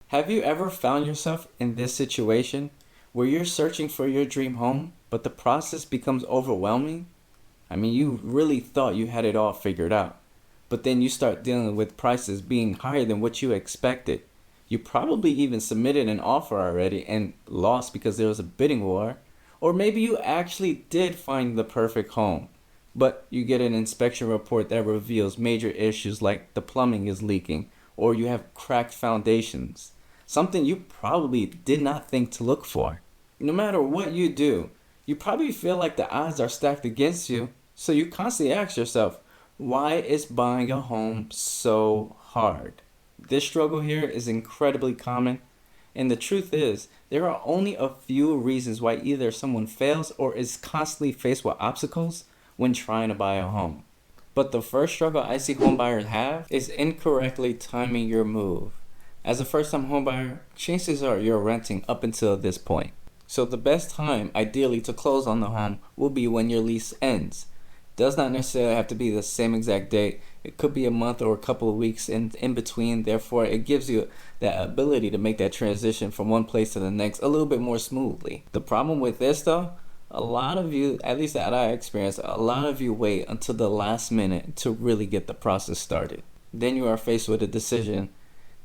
Have you ever found yourself in this situation where you're searching for your dream home, but the process becomes overwhelming? I mean, you really thought you had it all figured out, but then you start dealing with prices being higher than what you expected. You probably even submitted an offer already and lost because there was a bidding war. Or maybe you actually did find the perfect home, but you get an inspection report that reveals major issues like the plumbing is leaking or you have cracked foundations. Something you probably did not think to look for. No matter what you do, you probably feel like the odds are stacked against you, so you constantly ask yourself, why is buying a home so hard? This struggle here is incredibly common, and the truth is, there are only a few reasons why either someone fails or is constantly faced with obstacles when trying to buy a home. But the first struggle I see homebuyers have is incorrectly timing your move. As a first-time homebuyer, chances are you're renting up until this point. So the best time, ideally, to close on the home will be when your lease ends. Does not necessarily have to be the same exact date. It could be a month or a couple of weeks in between. Therefore, it gives you that ability to make that transition from one place to the next a little bit more smoothly. The problem with this, though, a lot of you, at least that I experienced, a lot of you wait until the last minute to really get the process started. Then you are faced with a decision.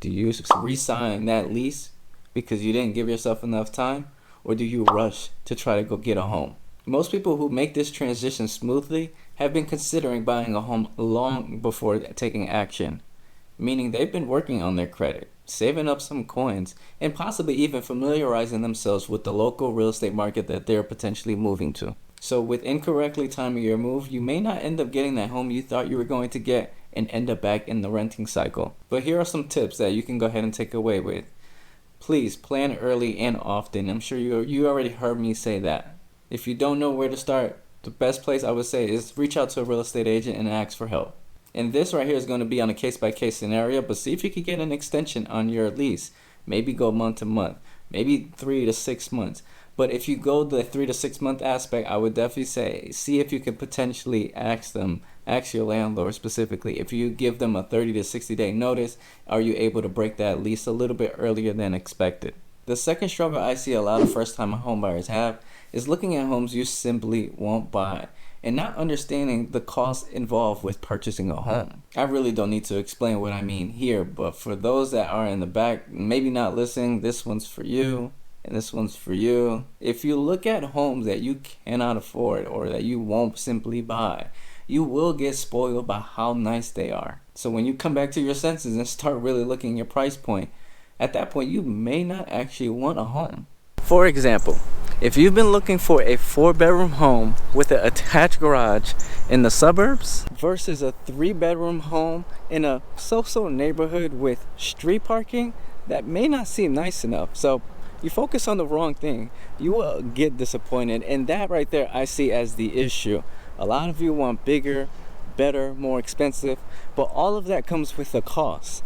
Do you re-sign that lease because you didn't give yourself enough time? Or do you rush to try to go get a home? Most people who make this transition smoothly have been considering buying a home long before taking action, meaning they've been working on their credit, saving up some coins, and possibly even familiarizing themselves with the local real estate market that they're potentially moving to. So with incorrectly timing your move, you may not end up getting that home you thought you were going to get and end up back in the renting cycle. But here are some tips that you can go ahead and take away with. Please plan early and often. I'm sure you already heard me say that. If you don't know where to start, the best place I would say is reach out to a real estate agent and ask for help. And this right here is going to be on a case-by-case scenario, but see if you can get an extension on your lease. Maybe go month to month, maybe 3 to 6 months. But if you go the 3 to 6 month aspect, I would definitely say see if you can potentially ask your landlord specifically. If you give them a 30 to 60 day notice, are you able to break that lease a little bit earlier than expected? The second struggle I see a lot of first-time homebuyers have is looking at homes you simply won't buy and not understanding the costs involved with purchasing a home. I really don't need to explain what I mean here, but for those that are in the back, maybe not listening, this one's for you and this one's for you. If you look at homes that you cannot afford or that you won't simply buy, you will get spoiled by how nice they are. So when you come back to your senses and start really looking at your price point, at that point you may not actually want a home. For example, if you've been looking for a 4-bedroom home with an attached garage in the suburbs versus a 3-bedroom home in a so-so neighborhood with street parking, that may not seem nice enough. So you focus on the wrong thing, you will get disappointed, and that right there I see as the issue. A lot of you want bigger, better, more expensive, but all of that comes with a cost.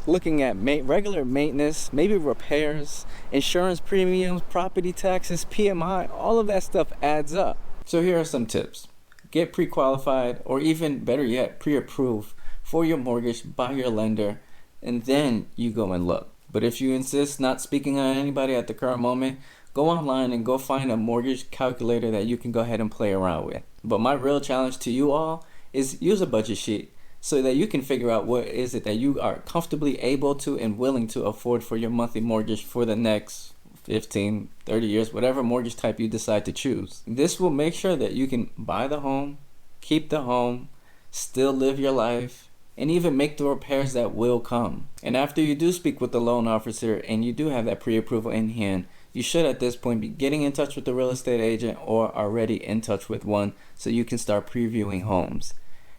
Looking at regular maintenance, maybe repairs, insurance premiums, property taxes, PMI, all of that stuff adds up. So here are some tips. Get pre-qualified, or even better yet, pre-approved for your mortgage by your lender, and then you go and look. But if you insist not speaking on anybody at the current moment, go online and go find a mortgage calculator that you can go ahead and play around with. But my real challenge to you all is use a budget sheet so that you can figure out what is it that you are comfortably able to and willing to afford for your monthly mortgage for the next 15, 30 years, whatever mortgage type you decide to choose. This will make sure that you can buy the home, keep the home, still live your life, and even make the repairs that will come. And after you do speak with the loan officer and you do have that pre-approval in hand, you should at this point be getting in touch with the real estate agent or already in touch with one so you can start previewing homes.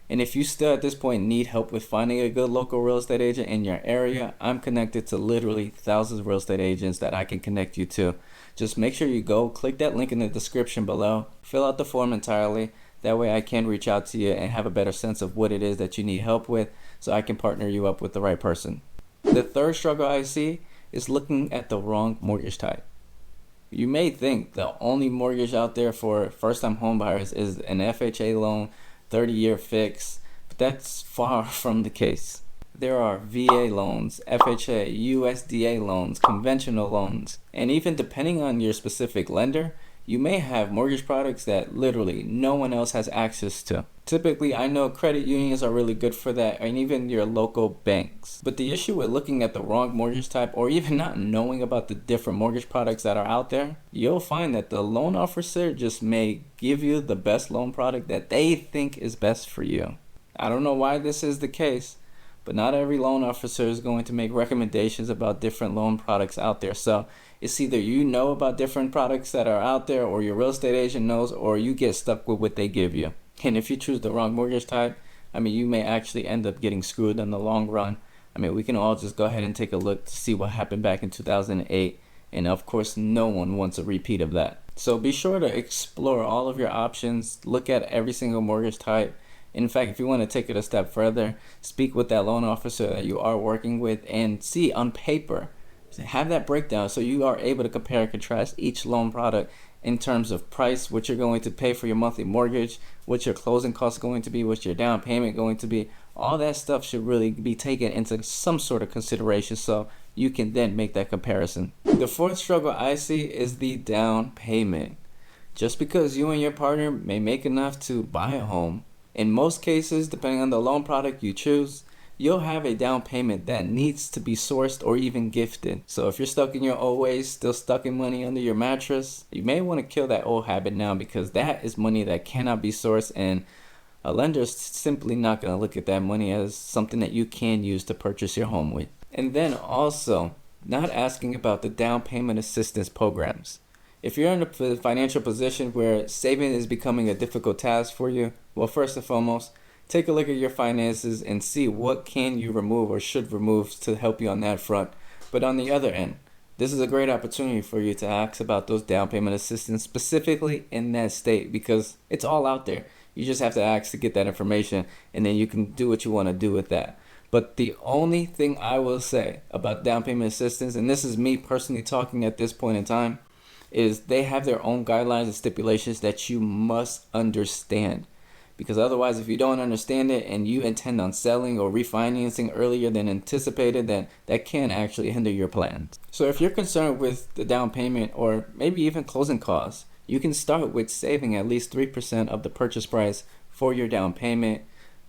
And if you still at this point need help with finding a good local real estate agent in your area, I'm connected to literally thousands of real estate agents that I can connect you to. Just make sure you go click that link in the description below, fill out the form entirely. That way I can reach out to you and have a better sense of what it is that you need help with so I can partner you up with the right person. The third struggle I see is looking at the wrong mortgage type. You may think the only mortgage out there for first-time homebuyers is an FHA loan, 30-year fix, but that's far from the case. There are VA loans, FHA, USDA loans, conventional loans, and even depending on your specific lender, you may have mortgage products that literally no one else has access to. Typically, I know credit unions are really good for that, and even your local banks. But the issue with looking at the wrong mortgage type, or even not knowing about the different mortgage products that are out there, you'll find that the loan officer just may give you the best loan product that they think is best for you. I don't know why this is the case, but not every loan officer is going to make recommendations about different loan products out there. So it's either you know about different products that are out there, or your real estate agent knows, or you get stuck with what they give you. And if you choose the wrong mortgage type, you may actually end up getting screwed in the long run. We can all just go ahead and take a look to see what happened back in 2008. And of course, no one wants a repeat of that. So be sure to explore all of your options, look at every single mortgage type. In fact, if you want to take it a step further, speak with that loan officer that you are working with and see on paper, have that breakdown so you are able to compare and contrast each loan product in terms of price, what you're going to pay for your monthly mortgage, what your closing costs going to be, what your down payment going to be. All that stuff should really be taken into some sort of consideration so you can then make that comparison. The fourth struggle I see is the down payment. Just because you and your partner may make enough to buy a home, in most cases, depending on the loan product you choose, you'll have a down payment that needs to be sourced or even gifted. So if you're stuck in your old ways, still stuck in money under your mattress, you may want to kill that old habit now, because that is money that cannot be sourced, and a lender is simply not going to look at that money as something that you can use to purchase your home with. And then also, not asking about the down payment assistance programs. If you're in a financial position where saving is becoming a difficult task for you, well, first and foremost, take a look at your finances and see what can you remove or should remove to help you on that front. But on the other end, this is a great opportunity for you to ask about those down payment assistance specifically in that state, because it's all out there. You just have to ask to get that information, and then you can do what you want to do with that. But the only thing I will say about down payment assistance, and this is me personally talking at this point in time, is they have their own guidelines and stipulations that you must understand. Because otherwise, if you don't understand it and you intend on selling or refinancing earlier than anticipated, then that can actually hinder your plans. So if you're concerned with the down payment or maybe even closing costs, you can start with saving at least 3% of the purchase price for your down payment.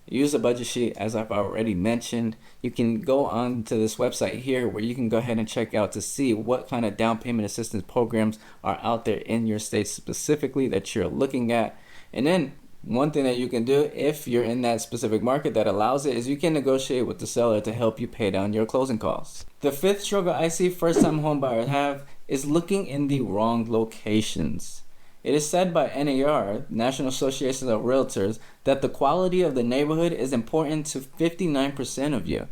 Use a budget sheet, as I've already mentioned. You can go on to this website here where you can go ahead and check out to see what kind of down payment assistance programs are out there in your state specifically that you're looking at. And then one thing that you can do if you're in that specific market that allows it is you can negotiate with the seller to help you pay down your closing costs. The fifth struggle I see first-time homebuyers have is looking in the wrong locations. It is said by NAR, National Association of Realtors, that the quality of the neighborhood is important to 59% of you.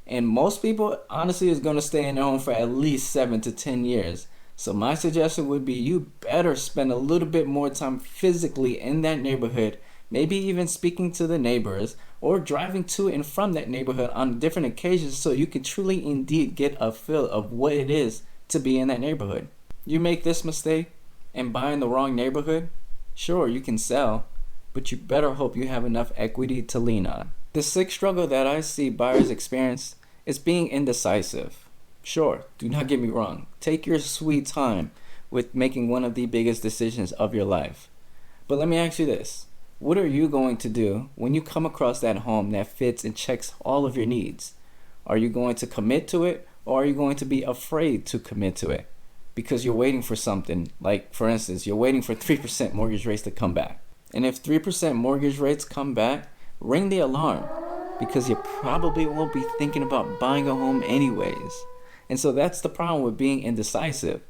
And most people, honestly, is going to stay in their home for at least 7 to 10 years. So my suggestion would be you better spend a little bit more time physically in that neighborhood, maybe even speaking to the neighbors or driving to and from that neighborhood on different occasions so you can truly indeed get a feel of what it is to be in that neighborhood. You make this mistake and buy in the wrong neighborhood, sure, you can sell, but you better hope you have enough equity to lean on. The sixth struggle that I see buyers experience is being indecisive. Sure, do not get me wrong. Take your sweet time with making one of the biggest decisions of your life. But let me ask you this. What are you going to do when you come across that home that fits and checks all of your needs? Are you going to commit to it, or are you going to be afraid to commit to it? Because you're waiting for something, like for instance, you're waiting for 3% mortgage rates to come back. And if 3% mortgage rates come back, ring the alarm, because you probably won't be thinking about buying a home anyways. And so that's the problem with being indecisive.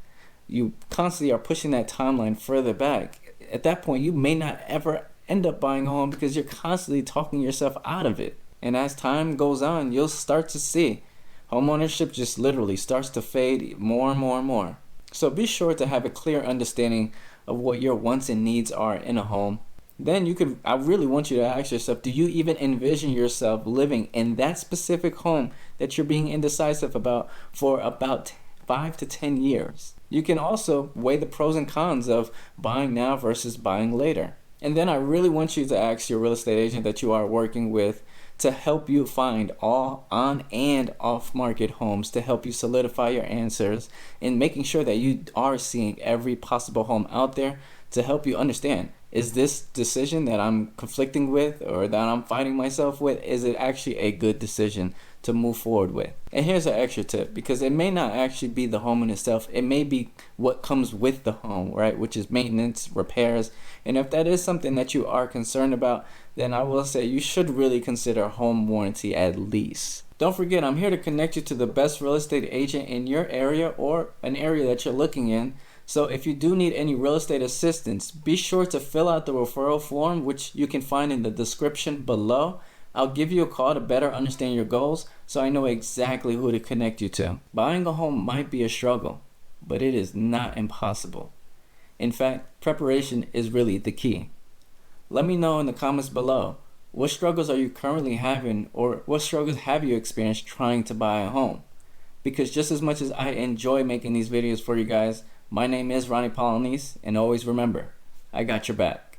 You constantly are pushing that timeline further back. At that point, you may not ever end up buying a home because you're constantly talking yourself out of it. And as time goes on, you'll start to see homeownership just literally starts to fade more and more and more. So be sure to have a clear understanding of what your wants and needs are in a home. Then I really want you to ask yourself, do you even envision yourself living in that specific home that you're being indecisive about for about 5 to 10 years? You can also weigh the pros and cons of buying now versus buying later. And then I really want you to ask your real estate agent that you are working with to help you find all on and off market homes, to help you solidify your answers and making sure that you are seeing every possible home out there, to help you understand, is this decision that I'm conflicting with or that I'm fighting myself with, is it actually a good decision to move forward with? And here's an extra tip, because it may not actually be the home in itself, it may be what comes with the home, right? Which is maintenance, repairs. And if that is something that you are concerned about, then I will say you should really consider home warranty at least. Don't forget, I'm here to connect you to the best real estate agent in your area or an area that you're looking in. So if you do need any real estate assistance, be sure to fill out the referral form, which you can find in the description below. I'll give you a call to better understand your goals so I know exactly who to connect you to. Buying a home might be a struggle, but it is not impossible. In fact, preparation is really the key. Let me know in the comments below, what struggles are you currently having, or what struggles have you experienced trying to buy a home? Because just as much as I enjoy making these videos for you guys, my name is Roney Polynice, and always remember, I got your back.